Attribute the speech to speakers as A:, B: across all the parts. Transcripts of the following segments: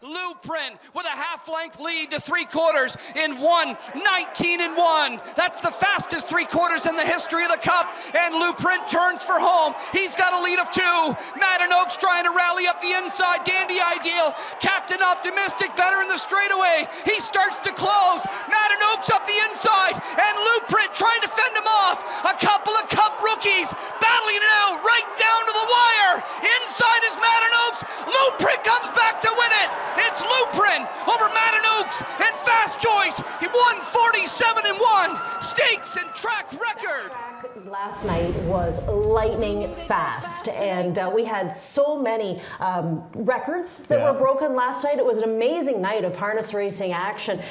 A: Blueprint with a half-length lead to 3/4 in 1:19.1. That's the fastest 3/4 in the history of the Cup, and Blueprint turns for home. He's got a lead of 2. Madden Oaks trying to rally up the inside. Dandy Ideal, Captain Optimistic, better in the straightaway. He starts to close. Madden Oaks up the inside, and Blueprint trying to fend him off. A couple of Cup rookies battling it out right down to the wire. Inside is Madden Oaks. Blueprint comes back to win it. It's Blueprint over Madden Oaks and Fast Choice. He won 47-1. Stakes and track record.
B: Last night was lightning fast, and we had so many records that were broken last night. It was an amazing night of harness racing action.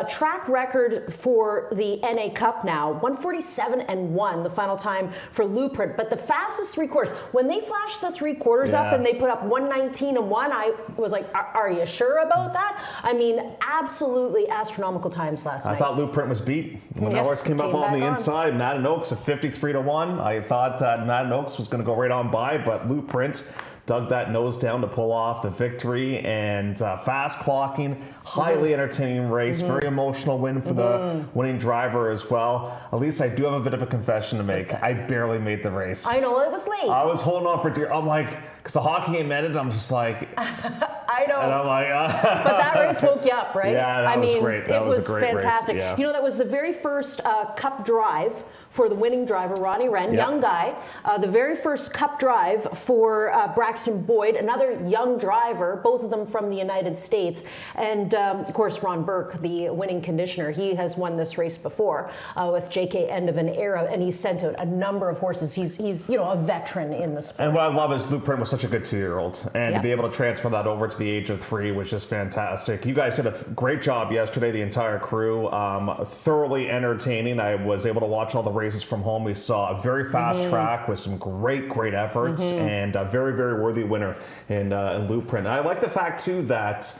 B: Track record for the NA Cup now, 147-1, the final time for Blueprint. But the fastest 3/4, when they flashed the 3/4 up and they put up 1:19.1, I was like, are you sure about that? I mean, absolutely astronomical times last night.
C: I thought Blueprint was beat when the horse came up on the inside. Madden Oaks at 53-1. I thought that Madden Oaks was going to go right on by, but Blueprint dug that nose down to pull off the victory, and fast clocking, highly entertaining race, very emotional win for the winning driver as well. At least I do have a bit of a confession to make. I barely made the race.
B: I know, it was late.
C: I was holding on for dear. I'm like, because the hockey game ended, I'm just like,
B: I know.
C: and I'm like,
B: but that race woke you up, right?
C: Yeah, that was great. That was a great
B: fantastic.
C: race. Yeah.
B: You know, that was the very first Cup drive for the winning driver, Ronnie Wren, young guy. The very first Cup drive for Braxton Boyd, another young driver, both of them from the United States. And of course, Ron Burke, the winning conditioner, he has won this race before with JK End of an Era, and he's sent out a number of horses. He's you know, a veteran in the sport.
C: And what I love is Blueprint was such a good 2-year-old, and to be able to transfer that over to the age of 3 was just fantastic. You guys did a great job yesterday, the entire crew, thoroughly entertaining. I was able to watch all the races from home. We saw a very fast track with some great efforts, and a very worthy winner in Blueprint. And I like the fact too that,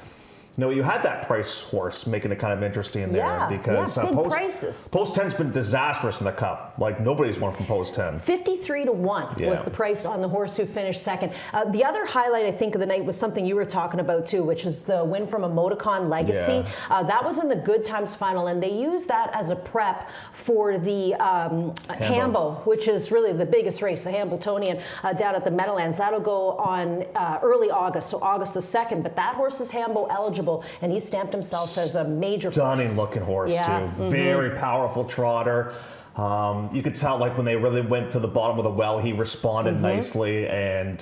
C: you know, you had that price horse making it kind of interesting there, because
B: big prices.
C: Post 10's been disastrous in the Cup. Like, nobody's won from Post 10.
B: 53-1 was the price on the horse who finished second. The other highlight, I think, of the night was something you were talking about too, which is the win from a Moticon Legacy. That was in the Good Times final, and they used that as a prep for the Hambo, which is really the biggest race, the Hambletonian down at the Meadowlands. That'll go on early August, so August the 2nd. But that horse is Hambo eligible, and he stamped himself as a major
C: stunning looking horse too. Very powerful trotter. You could tell, like, when they really went to the bottom of the well, he responded nicely, and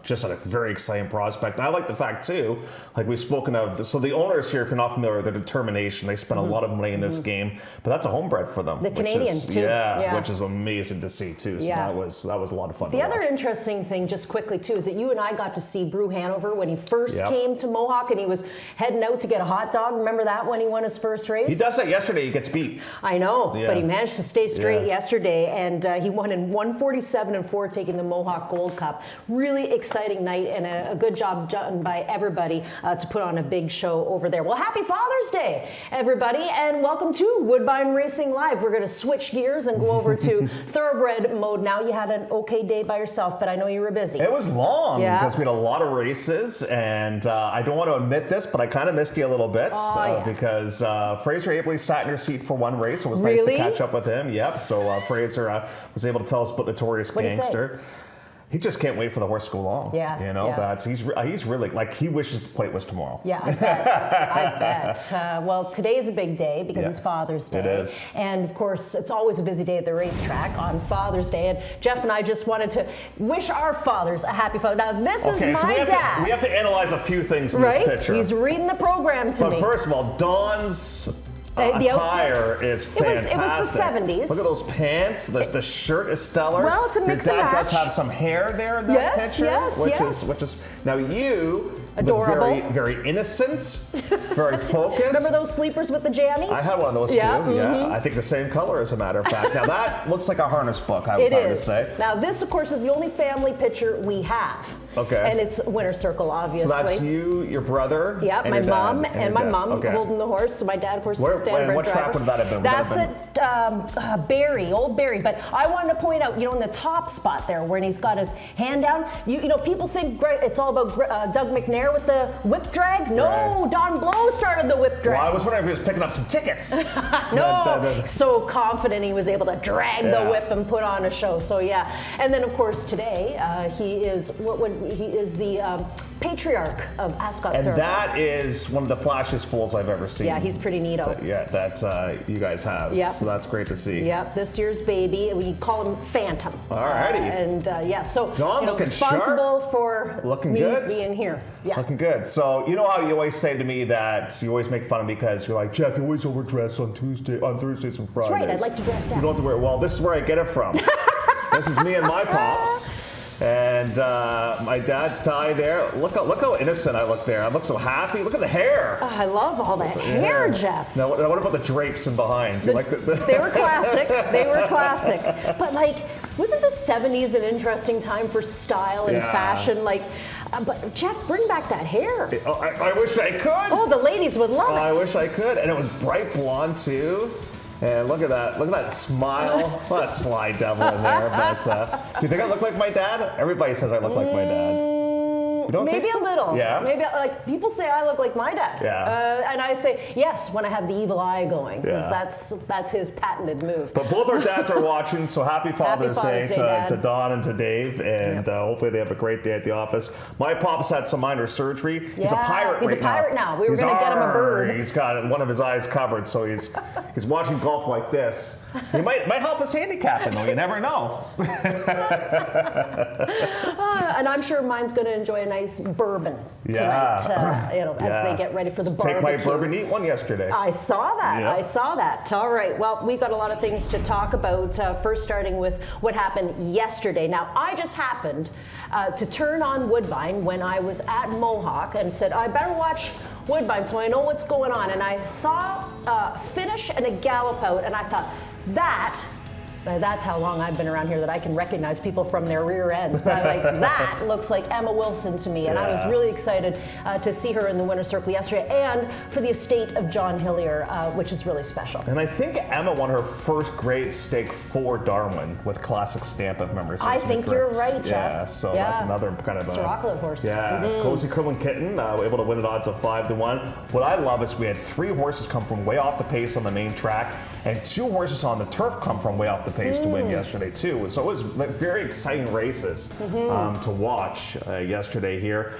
C: just a very exciting prospect. And I like the fact too, like we've spoken of, so the owners here, if you're not familiar, their determination, they spent a lot of money in this game, but that's a homebred for them.
B: The Canadian too.
C: Which is amazing to see too. So that was a lot of fun.
B: The other interesting thing, just quickly too, is that you and I got to see Brew Hanover when he first came to Mohawk, and he was heading out to get a hot dog. Remember that when he won his first race?
C: He does that yesterday. He gets beat.
B: I know, but he managed to stay straight yesterday, and he won in 147-4, taking the Mohawk Gold Cup. Really exciting night, and a good job done by everybody to put on a big show over there. Well, happy Father's Day, everybody, and welcome to Woodbine Racing Live. We're going to switch gears and go over to thoroughbred mode now. You had an okay day by yourself, but I know you were busy.
C: It was long because we had a lot of races, and I don't want to admit this, but I kind of missed you a little bit because Fraser Abley sat in your seat for one race. It was nice to catch up with him. Yep. So Fraser was able to tell us about Notorious Gangster. He just can't wait for the horse to go long. You know, that's he's really, like, he wishes the plate was tomorrow.
B: Yeah, I bet. I bet. Well, today is a big day because it's Father's Day.
C: It is.
B: And of course, it's always a busy day at the racetrack on Father's Day. And Jeff and I just wanted to wish our fathers a happy Father's Day. Now, this is my dad.
C: We have to analyze a few things in this picture.
B: He's reading the program to me.
C: But first of all, Dawn's attire is fantastic.
B: It was the 70s.
C: Look at those pants. The shirt is stellar.
B: Well, it's a mix and match.
C: Your dad does have some hair there in that picture, which is now you.
B: Adorable.
C: Very innocent, very focused.
B: Remember those sleepers with the jammies?
C: I had one of those too. Yeah, I think the same color, as a matter of fact. Now that looks like a harness book, I would have to say.
B: Now this, of course, is the only family picture we have.
C: Okay.
B: And it's Winter Circle, obviously.
C: So that's you, your brother,
B: and my mom, holding the horse. So my dad, of course, is
C: what track would that have been?
B: That's at old Barry. But I wanted to point out, in the top spot there, when he's got his hand down, people think it's all about Doug McNair with the whip drag. No, right. Don Blow started the whip drag.
C: Well, I was wondering if he was picking up some tickets.
B: No, so confident he was able to drag the whip and put on a show. So yeah, and then of course today he is the patriarch of Ascot
C: and
B: Thoroughbreds.
C: That is one of the flashiest foals I've ever seen.
B: Yeah, he's pretty neato.
C: That you guys have.
B: Yep.
C: So that's great to see.
B: Yep, this year's baby. We call him Phantom.
C: Alrighty.
B: So
C: Don looking
B: responsible
C: sharp.
B: for
C: looking
B: me
C: good.
B: being here. Yeah.
C: Looking good. So you know how you always say to me that you always make fun of me because you're like, Jeff, you always overdress on Thursdays and Fridays.
B: That's right, I'd like to dress down.
C: You don't have to wear. Well, this is where I get it from. This is me and my pops. And my dad's tie there. Look how innocent I look there. I look so happy. Look at the hair.
B: Oh, I love all that hair, Jeff.
C: Now, what about the drapes in behind? You like the
B: They were classic. They were classic. But wasn't the 70s an interesting time for style and fashion? But Jeff, bring back that hair.
C: I wish I could.
B: Oh, the ladies would love it.
C: I wish I could. And it was bright blonde too. And look at that smile. What a sly devil in there. But do you think I look like my dad? Everybody says I look like my dad. You don't
B: Maybe
C: think so?
B: a little.
C: Yeah.
B: Maybe people say I look like my dad.
C: Yeah.
B: And I say yes when I have the evil eye going, because that's his patented move.
C: But both our dads are watching, so happy Father's Day to Don and to Dave, and hopefully they have a great day at the office. My pop's had some minor surgery. He's a pirate.
B: He's a pirate now. We were going to get him a bird.
C: He's got one of his eyes covered, so he's watching golf like this. He might help us handicapping though. You never know.
B: And I'm sure mine's going to enjoy a nice bourbon tonight. As they get ready for the barbecue.
C: Take my bourbon, eat one yesterday.
B: I saw that.
C: Yep.
B: I saw that. All right. Well, we've got a lot of things to talk about. First, starting with what happened yesterday. Now, I just happened to turn on Woodbine when I was at Mohawk and said, I better watch Woodbine so I know what's going on. And I saw a finish and a gallop out, and I thought, that's how long I've been around here that I can recognize people from their rear ends. But that looks like Emma Wilson to me, and I was really excited to see her in the winner's circle yesterday, and for the estate of John Hillier, which is really special.
C: And I think Emma won her first grade stake for Darwin with Classic Stamp, if memory serves me
B: I think
C: correct.
B: You're right, Jeff.
C: Yeah, so that's another kind of
B: Sirocco horse.
C: Yeah, Cozy Curlin Kitten, able to win at odds of 5-1. What I love is we had 3 horses come from way off the pace on the main track, and 2 horses on the turf come from way off the pace to win yesterday too. So it was very exciting races to watch yesterday here.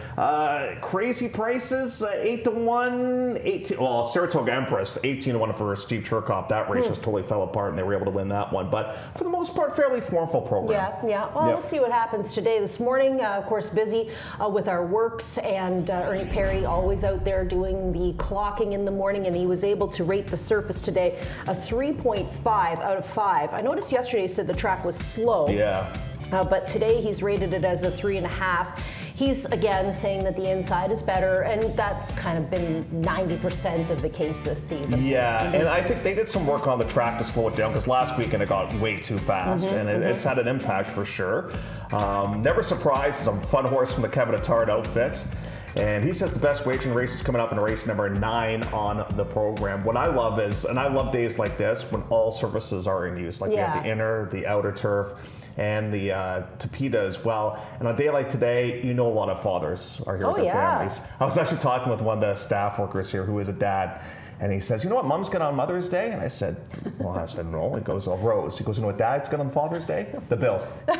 C: Crazy prices, 8-1, well, Saratoga Empress, 18-1 for Steve Turcotte. That race just totally fell apart and they were able to win that one. But for the most part, fairly formful program.
B: Yeah. Well, we'll see what happens today. This morning, of course, busy with our works, and Ernie Perry always out there doing the clocking in the morning, and he was able to rate the surface today a 3.5 out of 5. I noticed yesterday he said the track was slow.
C: Yeah.
B: But today he's rated it as a 3.5. He's again saying that the inside is better, and that's kind of been 90% of the case this season.
C: Yeah, and I think they did some work on the track to slow it down, because last weekend it got way too fast, and it's had an impact for sure. Never surprised, some fun horse from the Kevin Attard outfit. And he says the best wagering race is coming up in race number 9 on the program. What I love is, and I love days like this when all surfaces are in use, like we have the inner, the outer turf, and the Tapeta as well. And on a day like today, a lot of fathers are here with their families. I was actually talking with one of the staff workers here who is a dad. And he says, you know what Mom's got on Mother's Day? And I said, no. He goes, Rose. He goes, you know what Dad's got on Father's Day? The bill. I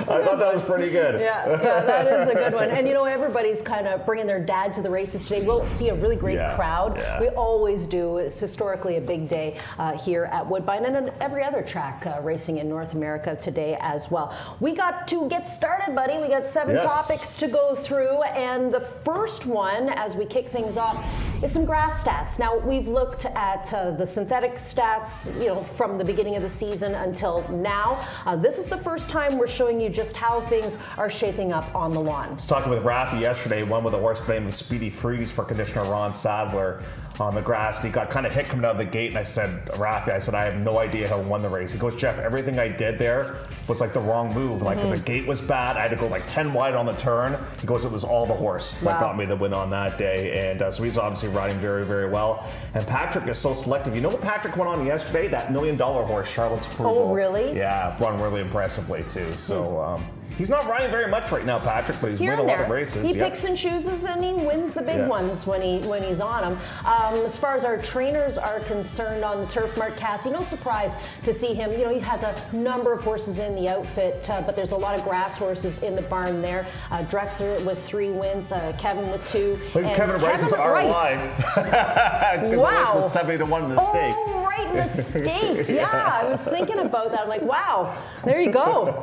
C: thought that was pretty good.
B: Yeah, that is a good one. And everybody's kind of bringing their dad to the races today. We'll see a really great crowd. Yeah. We always do. It's historically a big day here at Woodbine and on every other track racing in North America today as well. We got to get started, buddy. We got 7 topics to go through. And the first one, as we kick things off, is some grass stats. Now, we've looked at the synthetic stats, from the beginning of the season until now. This is the first time we're showing you just how things are shaping up on the lawn.
C: I was talking with Rafi yesterday, one with a horse named Speedy Freeze for conditioner Ron Sadler on the grass, and he got kind of hit coming out of the gate, and I said, Rafi, I have no idea how he won the race. He goes, Jeff, everything I did there was like the wrong move. Like the gate was bad, I had to go like 10 wide on the turn. He goes, it was all the horse that got me the win on that day, and so he's obviously riding very, very well. And Patrick is so selective. You know what Patrick went on yesterday? That $1 million horse, Charlotte's Approval.
B: Oh, really?
C: Yeah, run really impressively too. So he's not riding very much right now, Patrick, but he's winning a lot of races.
B: He picks and chooses, and he wins the big ones when he's on them. As far as our trainers are concerned on the turf, Mark Cassidy, no surprise to see him. You know, he has a number of horses in the outfit, but there's a lot of grass horses in the barn there. Drexler with 3 wins, Kevin with 2.
C: And Kevin Rice is our line.
B: Wow.
C: The race was 70-1 in the stake.
B: Oh, right, in the stake. Yeah, I was thinking about that. I'm like, wow, there you go.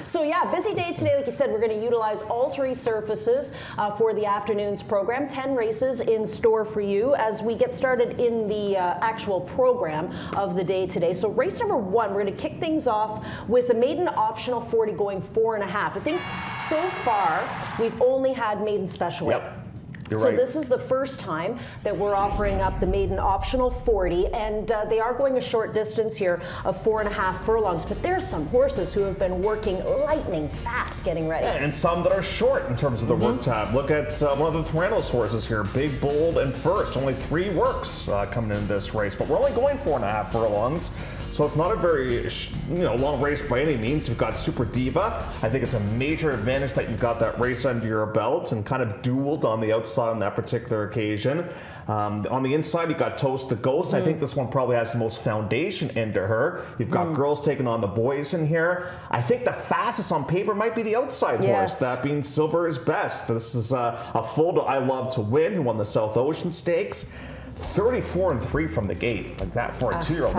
B: So yeah, busy day today. Like you said, we're going to utilize all 3 surfaces for the afternoon's program. 10 races in store for you as we get started in the actual program of the day today. So race number 1, we're going to kick things off with a maiden optional 40 going 4.5. I think so far we've only had maiden special weight. So this is the first time that we're offering up the maiden optional 40, and they are going a short distance here of 4.5 furlongs, but there's some horses who have been working lightning fast getting ready.
C: Yeah, and some that are short in terms of the work time. Look at one of the Theranos horses here, Big, Bold, and First. Only 3 works coming into this race, but we're only going 4.5 furlongs. So it's not a very long race by any means. You've got Super Diva. I think it's a major advantage that you've got that race under your belt and kind of dueled on the outside on that particular occasion. On the inside, you've got Toast the Ghost. I think this one probably has the most foundation into her. You've got girls taking on the boys in here. I think the fastest on paper might be the outside horse, that being Silver is Best. This is a full I Love to Win, who won the South Ocean Stakes. 34-3 from the gate. Like that for a 2-year-old.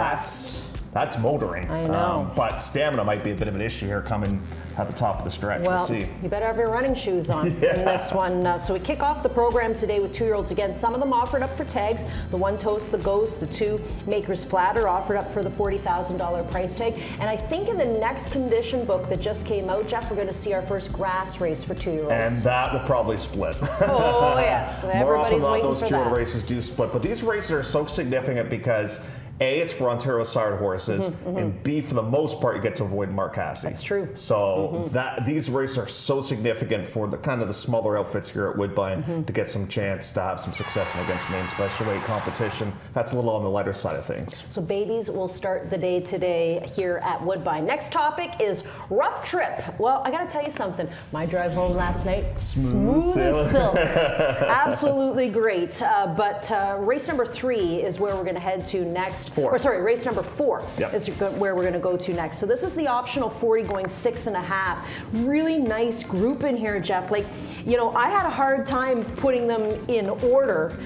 C: That's motoring.
B: I know.
C: But stamina might be a bit of an issue here coming at the top of the stretch.
B: Well,
C: we'll see.
B: You better have your running shoes on in this one. So we kick off the program today with 2-year-olds again. Some of them offered up for tags. The 1 Toast the Ghost, the 2 Maker's Flatter offered up for the $40,000 price tag. And I think in the next condition book that just came out, Jeff, we're going to see our first grass race for 2-year-olds.
C: And that will probably split.
B: Oh, yes.
C: More often than not, those
B: 2-year-old
C: races do split. But these races are so significant because A, it's for Ontario sire horses, and B, for the most part, you get to avoid Mark Cassidy.
B: That's true.
C: So these races are so significant for the kind of the smaller outfits here at Woodbine to get some chance to have some success against main special weight competition. That's a little on the lighter side of things.
B: So babies will start the day today here at Woodbine. Next topic is rough trip. Well, I got to tell you something. My drive home last night, smooth as silk. Absolutely great. But race number 3 is where we're going to head to next. Race number 4 is where we're going to go to next. So this is the optional 40 going 6.5. Really nice group in here, Jeff. Like, you know, I had a hard time putting them in order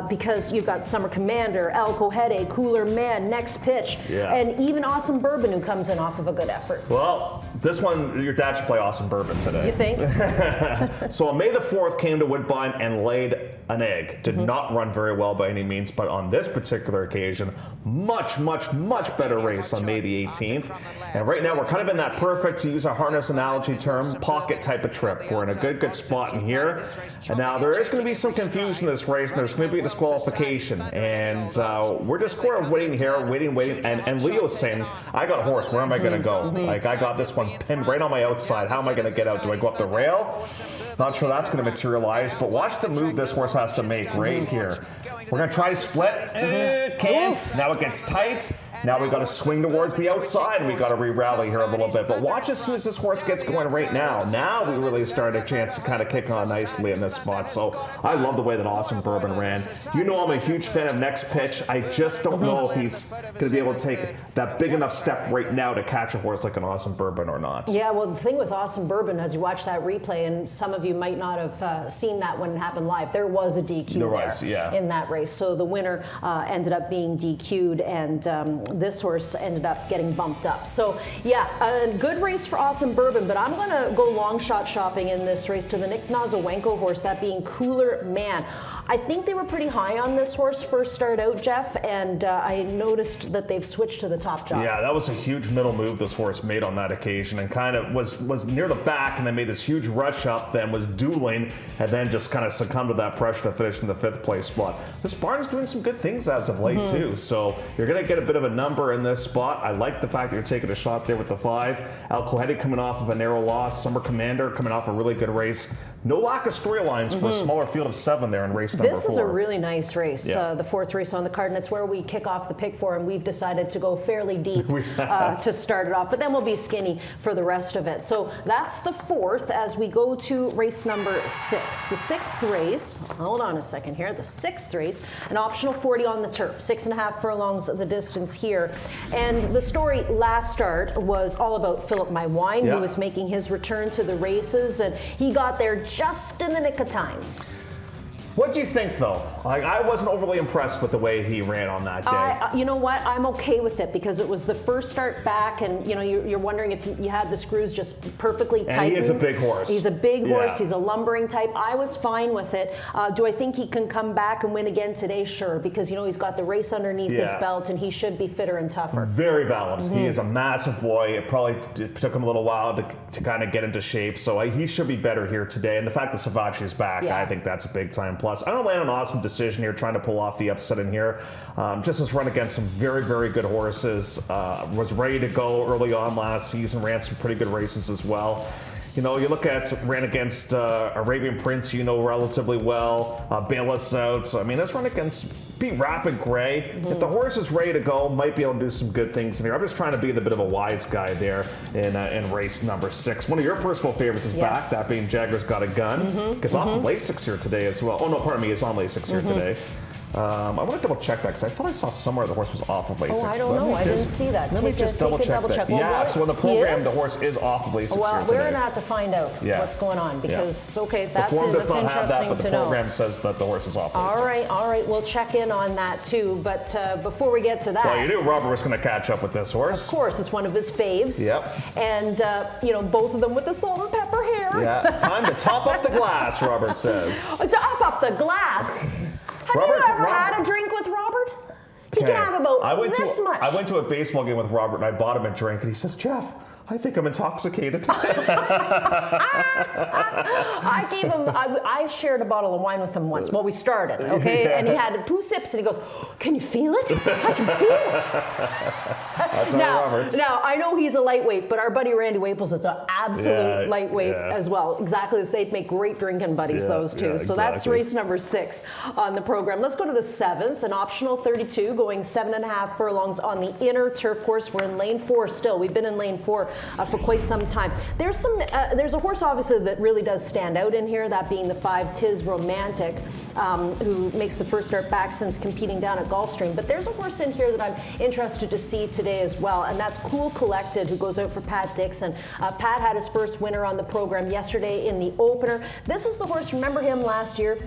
B: because you've got Summer Commander, El Cohete, Cooler Man, Next Pitch, and even Awesome Bourbon, who comes in off of a good effort.
C: Well, this one, your dad should play Awesome Bourbon today.
B: You think?
C: So on May the 4th came to Woodbine and laid an egg. Did not run very well by any means, but on this particular occasion, much better race on May the 18th. And right now we're kind of in that perfect, to use a harness analogy term, pocket type of trip. We're in a good spot in here. And now there is going to be some confusion in this race, and there's going to be a disqualification. And we're just sort of waiting here, waiting. And Leo's saying, I got a horse, where am I going to go? Like, I got this one pinned right on my outside. How am I going to get out? Do I go up the rail? Not sure that's going to materialize, but watch the move this horse has to make right here. We're going to try to split. Can't. Now it gets tight. Now we've got to swing towards the outside, and we've got to re-rally here a little bit. But watch as soon as this horse gets going right now. Now we really start a chance to kind of kick on nicely in this spot. So I love the way that Awesome Bourbon ran. You know I'm a huge fan of Next Pitch. I just don't know if he's going to be able to take that big enough step right now to catch a horse like an Awesome Bourbon or not.
B: Yeah, well, the thing with Awesome Bourbon, as you watch that replay, and some of you might not have seen that when it happened live, there was a DQ in that race. So the winner ended up being DQ'd, and this horse ended up getting bumped up. So yeah, a good race for Awesome Bourbon, but I'm going to go long shot shopping in this race to the Nick Nazawenko horse, that being Cooler Man. I think they were pretty high on this horse first start out, Jeff, and I noticed that they've switched to the top job.
C: Yeah, that was a huge middle move this horse made on that occasion, and kind of was near the back, and then made this huge rush up, then was dueling, and then just kind of succumbed to that pressure to finish in the 5th place spot. This barn's doing some good things as of late too, so you're going to get a bit of a number in this spot. I like the fact that you're taking a shot there with the 5. Al Quahedi coming off of a narrow loss, Summer Commander coming off a really good race. No lack of storylines for a smaller field of 7 there in race number 4.
B: This is a really nice race, the 4th race on the card, and it's where we kick off the pick 4, and we've decided to go fairly deep to start it off, but then we'll be skinny for the rest of it. So that's the 4th as we go to race number 6. The 6th race, hold on a second here, the 6th race, an optional 40 on the turf, 6.5 furlongs the distance here. And the story last start was all about Philip My Wine, who was making his return to the races, and he got there just in the nick of time.
C: What do you think, though? I wasn't overly impressed with the way he ran on that day.
B: You know what? I'm okay with it because it was the first start back, and you're wondering if you had the screws just perfectly tightened.
C: And he is a big horse.
B: He's a big horse. He's a lumbering type. I was fine with it. Do I think he can come back and win again today? Sure, because he's got the race underneath his belt, and he should be fitter and tougher.
C: Very valid. He is a massive boy. It probably took him a little while to kind of get into shape, so he should be better here today. And the fact that Savachi is back, I think that's a big time plus. I don't land an awesome decision here, trying to pull off the upset in here. Just has run against some very, very good horses. Was ready to go early on last season, ran some pretty good races as well. You look at, ran against Arabian Prince, relatively well. Bayless out. So, I mean, let's run against, beat Rapid Gray. If the horse is ready to go, might be able to do some good things in here. I'm just trying to be the bit of a wise guy there in race number 6. One of your personal favorites is back, that being Jagger's Got a Gun. Gets off of Lasix here today as well. Oh, no, pardon me, it's on Lasix here today. I want to double check that because I thought I saw somewhere the horse was off of Lasix.
B: Oh, I don't know. I didn't see that.
C: Let me just double check that.
B: Well,
C: so in the program, the horse is off of Lasix here today.
B: Well, we're going to have to find out what's going on because, okay, that's
C: the form does not
B: interesting
C: have that, but the
B: to know.
C: program says that the horse is off Lasix.
B: All right. We'll check in on that too. But before we get to that,
C: well, you knew Robert was going to catch up with this horse.
B: Of course, it's one of his faves.
C: Yep.
B: And both of them with the salt and pepper hair.
C: Yeah. Time to top up the glass, Robert says.
B: Top up the glass. Have you ever had a drink with Robert? He can have about this much.
C: I went to a baseball game with Robert and I bought him a drink and he says, Jeff, I think I'm intoxicated.
B: I shared a bottle of wine with him once. Well, we started, okay? And he had 2 sips and he goes, can you feel it? I can feel it.
C: That's Roberts.
B: Now, I know he's a lightweight, but our buddy Randy Waples is an absolute lightweight as well. Exactly. They'd make great drinking buddies, those two. So that's race number 6 on the program. Let's go to the 7th, an optional 32, going 7.5 furlongs on the inner turf course. We're in lane 4 still. We've been in lane 4 for quite some time. There's a horse obviously that really does stand out in here, that being the 5 Tis Romantic, who makes the first start back since competing down at Gulfstream. But there's a horse in here that I'm interested to see today as well, and that's Cool Collected, who goes out for Pat Dixon. Pat had his first winner on the program yesterday in the opener. This is the horse, remember him last year?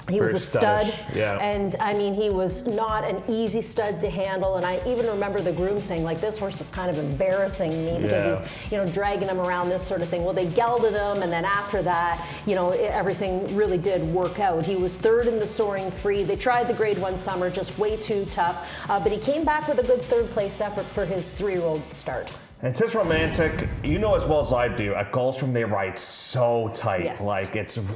B: He was a stud, and I mean, he was not an easy stud to handle. And I even remember the groom saying, like, this horse is kind of embarrassing me because he's, dragging him around, this sort of thing. Well, they gelded him, and then after that, everything really did work out. He was 3rd in the Soaring Free. They tried the Grade 1 Summer, just way too tough, but he came back with a good 3rd place effort for his 3-year-old start.
C: And Tis Romantic, as well as I do, at Gulfstream they ride so tight.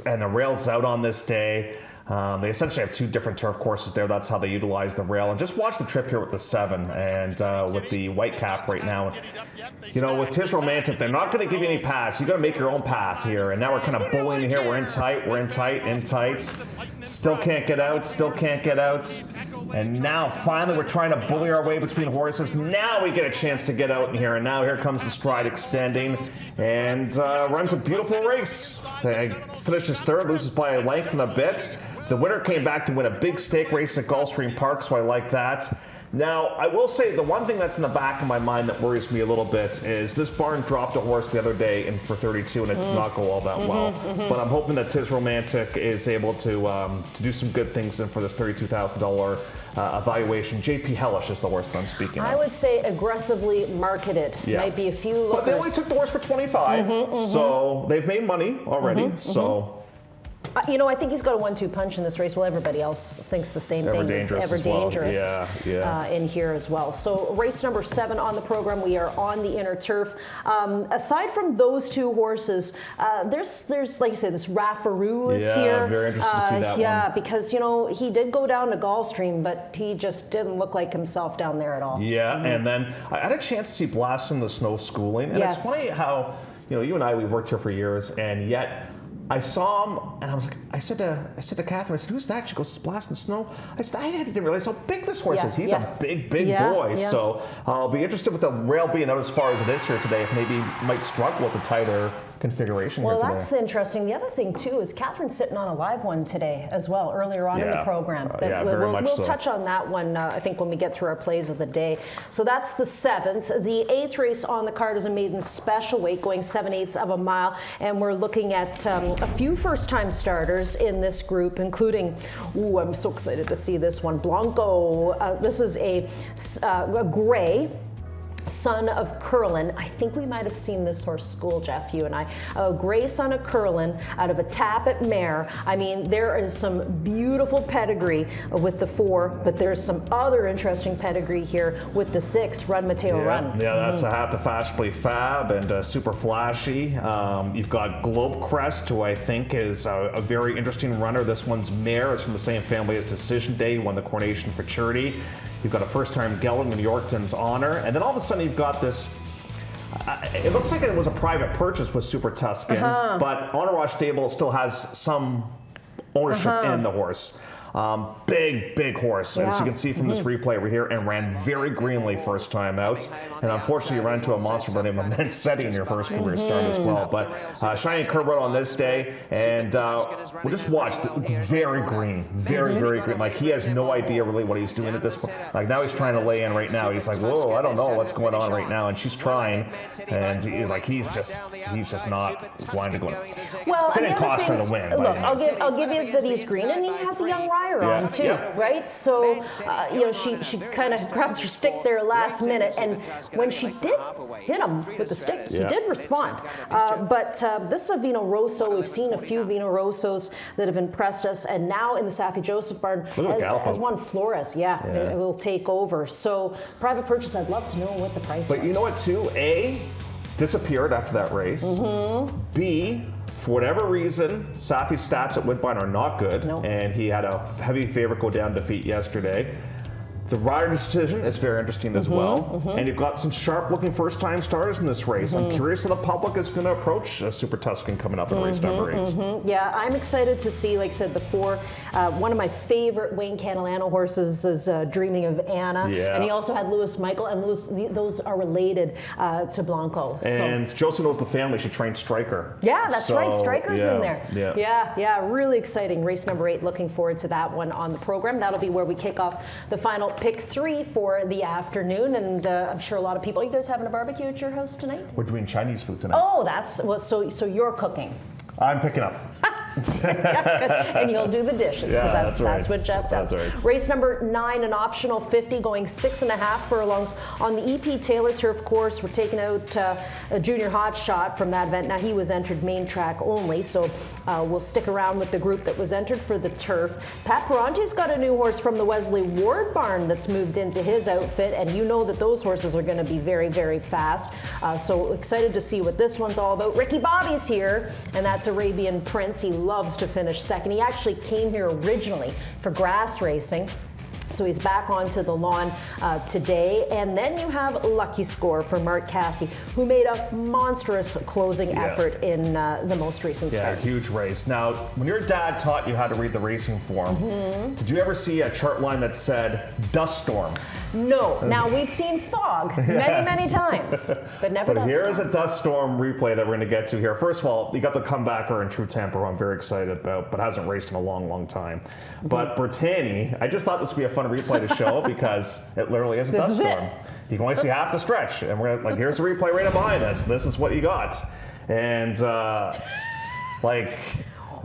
C: And the rail's out on this day. They essentially have 2 different turf courses there. That's how they utilize the rail. And just watch the trip here with the 7 and with the white cap right now. With Tis Romantic, they're not going to give you any pass. You got to make your own path here. And now we're kind of bullying here. We're in tight. Still can't get out. And now finally we're trying to bully our way between horses. Now we get a chance to get out in here. And now here comes the stride extending and runs a beautiful race. Finishes 3rd, loses by a length and a bit. The winner came back to win a big stake race at Gulfstream Park, so I like that. Now, I will say the one thing that's in the back of my mind that worries me a little bit is this barn dropped a horse the other day in for 32 and it did not go all that well. But I'm hoping that Tis Romantic is able to do some good things in for this $32,000 evaluation. JP Hellish is the horse that I'm speaking of.
B: I would say aggressively marketed. Might be a few lookers.
C: But they only took the horse for 25, so they've made money already. So
B: You know, I think he's got a 1-2 punch in this race. Well, everybody else thinks the same thing.
C: Dangerous
B: Ever
C: as well.
B: Dangerous in here as well. So race number 7 on the program. We are on the inner turf. Aside from those 2 horses, there's like you said, this Raffaroo is here.
C: Yeah, very interested to see that one.
B: Yeah, because, you know, he did go down to Gulfstream, but he just didn't look like himself down there at all.
C: Yeah, and then I had a chance to see Blast in the Snow schooling, and it's funny how, you know, you and I, we've worked here for years, and yet I saw him, and I was like, I said to Catherine, I said, who's that? She goes, it's Blast in the Snow. I said, I didn't realize how big this horse is. He's a big boy.
B: Yeah.
C: So I'll be interested with the rail being out as far as it is here today, if maybe he might struggle with the tighter configuration here today.
B: Well, that's interesting. The other thing, too, is Catherine's sitting on a live one today as well, earlier on in the program. We'll touch on that one, I think, when we get through our plays of the day. So that's the 7th. The 8th race on the card is a maiden special weight, going 7/8 of a mile. And we're looking at a few first-time starters in this group, including, I'm so excited to see this one, Blanco. This is a gray, son of Curlin. I think we might have seen this horse school, Jeff, you and I. A gray son of Curlin out of a Tappet mare. I mean, there is some beautiful pedigree with the 4, but there's some other interesting pedigree here with the 6, Run Mateo Run.
C: Yeah, that's a half to fashionably fab and super flashy. You've got Globe Crest, who I think is a very interesting runner. This one's mare is from the same family as Decision Day, won the Coronation Futurity. You've got a first-time gelding in Yorkton's honor, and then all of a sudden you've got this. It looks like it was a private purchase with Super Tuscan, but Honor Ross Stable still has some ownership in the horse. Big horse, as you can see from this replay over here, and ran very greenly first time out. And unfortunately, you ran into a monster by the name of Mensetti in your first career start as well. But shining curve out on this day, and we'll just watch. Very green, very green. Like, he has no idea really what he's doing at this point. Like, now he's trying to lay in right now. He's like, whoa, I don't know what's going on right now. And she's trying, and he's just not wanting to go in.
B: Well,
C: didn't cost her the win.
B: Look, I'll give you that he's green, and he has a young rider on too, right? So, you know, she kind of grabs her stick there last minute, and when she did hit him with the stick, she did respond. But this is a Vino Rosso. We've seen a few Vino Rossos that have impressed us, and now in the Safi Joseph barn has one Flores. It will take over. So, private purchase, I'd love to know what the price was.
C: But you know what, too? A, disappeared after that race. B, for whatever reason, Safi's stats at Woodbine are not good, and he had a heavy favorite go down defeat yesterday. The rider decision is very interesting as well, and you've got some sharp-looking first-time starters in this race. I'm curious how the public is going to approach Super Tuscan coming up in race number 8.
B: Yeah, I'm excited to see, like I said, the 4. One of my favorite Wayne Catalano horses is Dreaming of Anna, and he also had Louis Michael, and those are related to Blanco.
C: And Josie knows the family. She trained Striker.
B: Yeah, that's right. Striker's in there.
C: Yeah,
B: really exciting. Race number 8. Looking forward to that one on the program. That'll be where we kick off the final pick 3 for the afternoon, and I'm sure a lot of people. Are you guys having a barbecue at your house tonight?
C: We're doing Chinese food tonight.
B: Oh, so you're cooking.
C: I'm picking up.
B: And you'll do the dishes, because that's what Jeff does. Race number 9, an optional 50, going 6.5 furlongs on the EP Taylor Turf course. We're taking out a junior hot shot from that event. Now, he was entered main track only, so we'll stick around with the group that was entered for the turf. Pat Perante's got a new horse from the Wesley Ward barn that's moved into his outfit, and you know that those horses are going to be very fast. So excited to see what this one's all about. Ricky Bobby's here, and that's Arabian Prince. He loves to finish second. He actually came here originally for grass racing. So he's back onto the lawn today. And then you have Lucky Score for Mark Cassey, who made a monstrous closing effort in the most recent start.
C: Yeah, huge race. Now, when your dad taught you how to read the racing form, did you ever see a chart line that said dust storm?
B: No. Now, we've seen fog many times, but never dust storm.
C: But here is a dust storm replay that we're going to get to here. First of all, you got the comebacker in True Temper, who I'm very excited about, but hasn't raced in a long time. But Bertani, I just thought this would be a fun replay to show because it literally is a dust storm. You can only see half the stretch, and we're gonna, here's the replay right behind us. This is what you got, and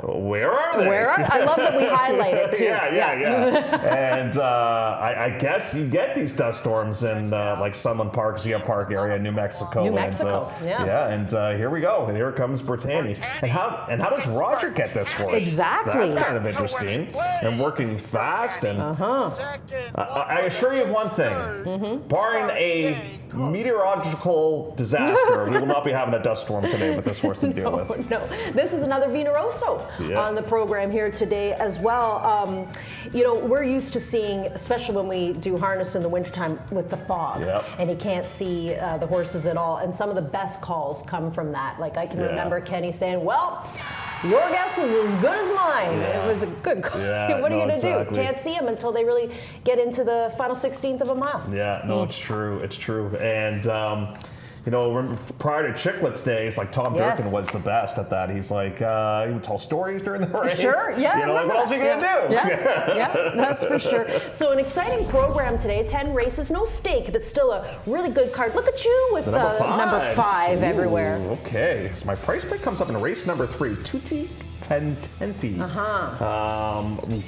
C: Where are they?
B: I love that we highlight it too.
C: Yeah. And I guess you get these dust storms in like Sunland Park, Zia Park area, New Mexico. And here we go. And here comes Brittany. And how does Roger get this horse?
B: Exactly.
C: That's kind of interesting. And working fast. And I assure you of one thing. Barring a meteorological disaster, we will not be having a dust storm today with this horse to deal with.
B: No, this is another Vina Rosso on the program here today as well. We're used to seeing, especially when we do harness in the wintertime with the fog, and you can't see the horses at all. And some of the best calls come from that. Like I can remember Kenny saying, well, your guess is as good as mine. It was a good call. What are you going to do? Can't see them until they really get into the final 16th of a mile.
C: Yeah, no, it's true. It's true. And, prior to Chicklets days, like Tom Durkin was the best at that. He's like, he would tell stories during the race.
B: Sure, yeah.
C: What else are you going to do?
B: Yeah, that's for sure. So an exciting program today, 10 races, no stake, but still a really good card. Look at you with number 5 everywhere.
C: Okay, so my price break comes up in race number 3, Tutti Contenti.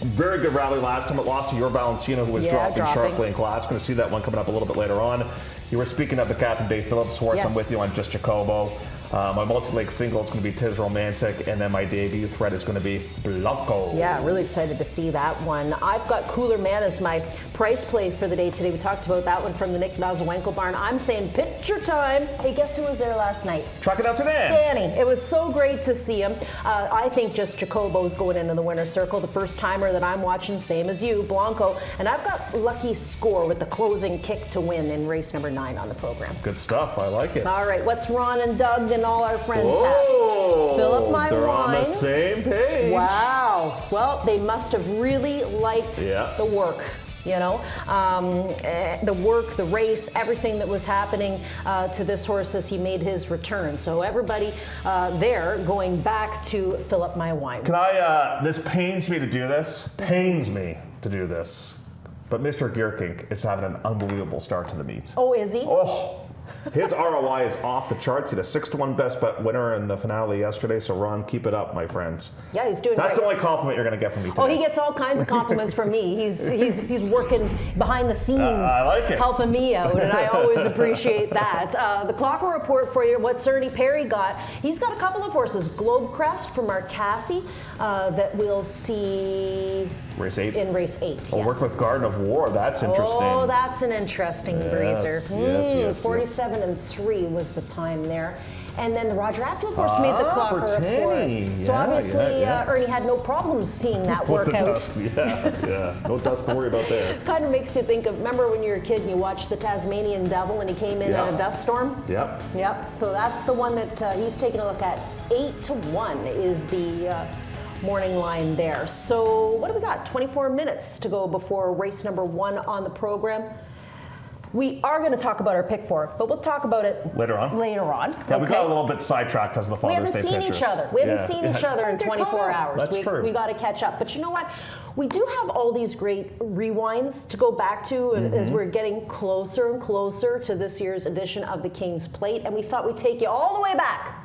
C: Very good rally last time. It lost to your Valentino, who was dropping sharply in class. Going to see that one coming up a little bit later on. You were speaking of the Catherine Day Phillips horse. I'm with you on Just Jacobo. My multi-leg single is going to be Tis Romantic, and then my debut threat is going to be Blanco.
B: Yeah, really excited to see that one. I've got Cooler Man as my price play for the day today. We talked about that one from the Nick Nazawenko barn. I'm saying picture time. Hey, guess who was there last night?
C: Truck it out to Dan.
B: Danny. It was so great to see him. I think Just Jacobo's going into the winner's circle. The first timer that I'm watching, same as you, Blanco. And I've got Lucky Score with the closing kick to win in race number 9 on the program.
C: Good stuff. I like it.
B: All right, what's Ron and Doug and all our friends have? Fill up my
C: they're
B: wine.
C: On the same page.
B: Wow. Well, they must have really liked the work. The work, the race, everything that was happening to this horse as he made his return. So everybody there going back to fill up my wine.
C: Can I, this pains me to do this. Pains me to do this. But Mr. Gierkink is having an unbelievable start to the meet.
B: Oh, is he?
C: Oh. His ROI is off the charts. He had a 6-1 best bet winner in the finale yesterday. So Ron, keep it up, my friends.
B: Yeah, he's doing.
C: That's the only compliment you're going to get from me today.
B: Oh, he gets all kinds of compliments from me. He's working behind the scenes,
C: I like it.
B: helping me out, and I always appreciate that. The Clocker report for you. What's Ernie Perry got? He's got a couple of horses. Globe Crest from Marcassi that we'll see.
C: Race 8.
B: In race 8.
C: We'll work with Garden of War. That's interesting.
B: Oh, that's an interesting breezer.
C: Yes.
B: 47-3 was the time there. And then the Roger Atfield, of course, made the Clocker report. So obviously, Ernie had no problems seeing that workout.
C: No dust to worry about there.
B: Kind of makes you think of, remember when you were a kid and you watched the Tasmanian Devil and he came in a dust storm? Yep. So that's the one that he's taking a look at. 8-1 is the morning line there. So what do we got? 24 minutes to go before race number 1 on the program. We are going to talk about our pick 4, but we'll talk about it
C: later on.
B: Yeah,
C: we got a little bit sidetracked because of the Father's Day pictures.
B: We haven't seen each other. We haven't seen each other in 24 hours.
C: That's true.
B: We got to catch up. But you know what? We do have all these great rewinds to go back to as we're getting closer and closer to this year's edition of the King's Plate. And we thought we'd take you all the way back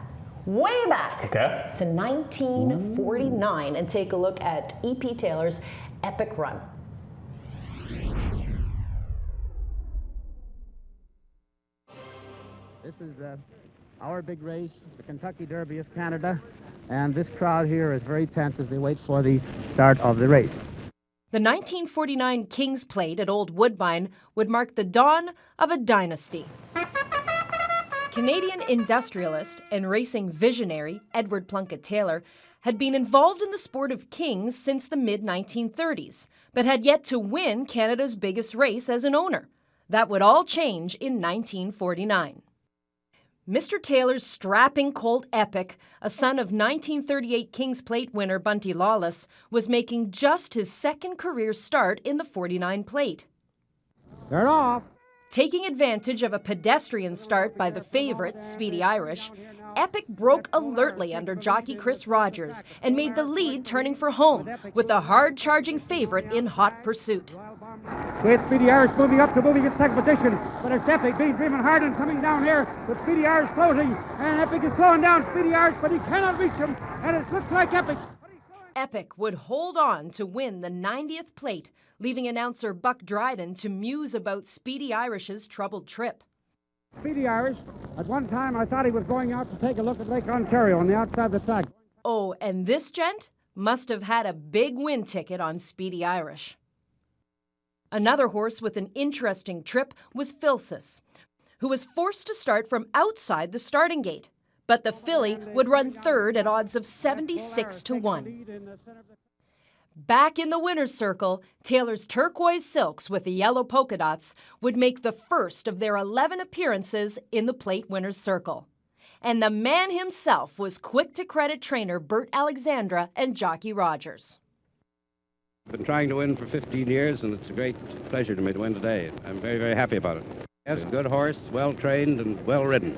B: to 1949 and take a look at E.P. Taylor's epic run.
D: This is our big race, the Kentucky Derby of Canada, and this crowd here is very tense as they wait for the start of the race.
E: The 1949 King's Plate at Old Woodbine would mark the dawn of a dynasty. Canadian industrialist and racing visionary Edward Plunkett Taylor had been involved in the sport of kings since the mid-1930s, but had yet to win Canada's biggest race as an owner. That would all change in 1949. Mr. Taylor's strapping colt Epic, a son of 1938 King's Plate winner Bunty Lawless, was making just his second career start in the 49 Plate.
D: They're off.
E: Taking advantage of a pedestrian start by the favorite, Speedy Irish, Epic broke alertly under jockey Chris Rogers and made the lead turning for home, with the hard-charging favorite in hot pursuit.
D: With Speedy Irish moving in second position, but it's Epic being driven hard and coming down here with Speedy Irish closing, and Epic is slowing down Speedy Irish, but he cannot reach him, and it looks like Epic.
E: Epic would hold on to win the 90th plate, leaving announcer Buck Dryden to muse about Speedy Irish's troubled trip.
D: Speedy Irish, at one time I thought he was going out to take a look at Lake Ontario on the outside of the track.
E: Oh, and this gent must have had a big win ticket on Speedy Irish. Another horse with an interesting trip was Philsis, who was forced to start from outside the starting gate. But the filly would run third at odds of 76 to 1. Back in the winner's circle, Taylor's Turquoise Silks with the yellow polka dots would make the first of their 11 appearances in the plate winner's circle. And the man himself was quick to credit trainer Bert Alexandra and jockey Rogers.
F: Been trying to win for 15 years, and it's a great pleasure to me to win today. I'm very, very happy about it. Yes, good horse, well trained and well ridden.